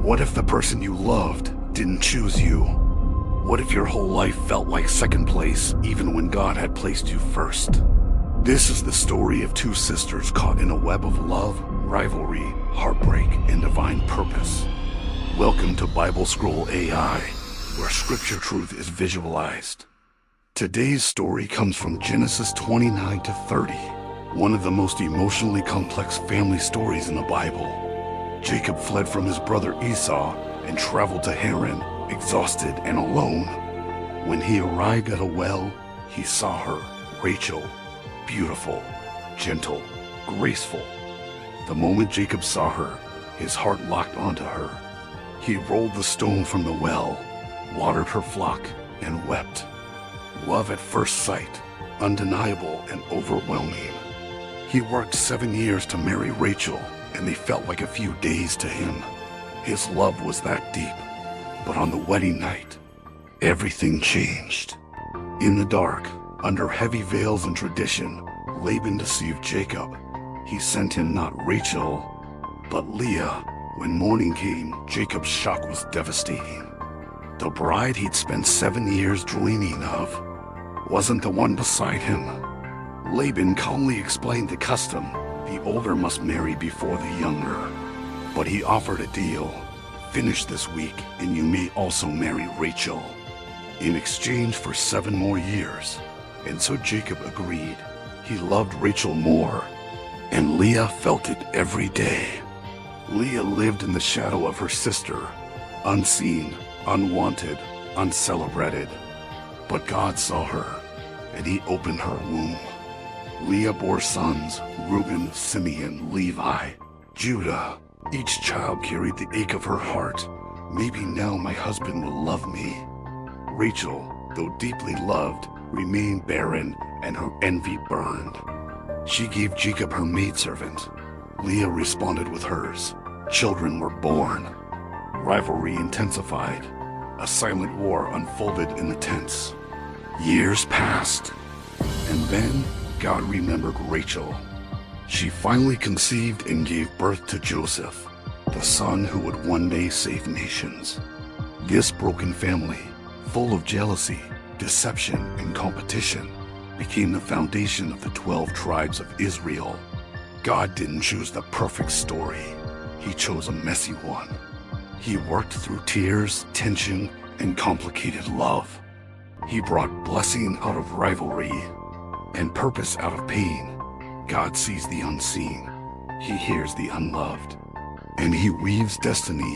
What if the person you loved didn't choose you? What if your whole life felt like second place even when God had placed you first? This is the story of two sisters caught in a web of love, rivalry, heartbreak, and divine purpose. Welcome to Bible Scroll AI, where scripture truth is visualized. Today's story comes from Genesis 29 to 30, one of the most emotionally complex family stories in the Bible. Jacob fled from his brother Esau and traveled to Haran, exhausted and alone. When he arrived at a well, he saw her, Rachel, beautiful, gentle, graceful. The moment Jacob saw her, his heart locked onto her. He rolled the stone from the well, watered her flock, and wept. Love at first sight, undeniable and overwhelming. He worked 7 years to marry Rachel, and they felt like a few days to him. His love was that deep. But on the wedding night, everything changed. In the dark, under heavy veils and tradition, Laban deceived Jacob. He sent him not Rachel, but Leah. When morning came, Jacob's shock was devastating. The bride he'd spent 7 years dreaming of wasn't the one beside him. Laban calmly explained the custom. The older must marry before the younger. But he offered a deal. Finish this week, and you may also marry Rachel, in exchange for 7 more years. And so Jacob agreed. He loved Rachel more, and Leah felt it every day. Leah lived in the shadow of her sister, unseen, unwanted, uncelebrated. But God saw her, and he opened her womb. Leah bore sons, Reuben, Simeon, Levi, Judah. Each child carried the ache of her heart. Maybe now my husband will love me. Rachel, though deeply loved, remained barren, and her envy burned. She gave Jacob her maidservant. Leah responded with hers. Children were born. Rivalry intensified. A silent war unfolded in the tents. Years passed, and then God remembered Rachel. She finally conceived and gave birth to Joseph, the son who would one day save nations. This broken family, full of jealousy, deception, and competition, became the foundation of the 12 tribes of Israel. God didn't choose the perfect story. He chose a messy one. He worked through tears, tension, and complicated love. He brought blessing out of rivalry and purpose out of pain. God sees the unseen. He hears the unloved. And he weaves destiny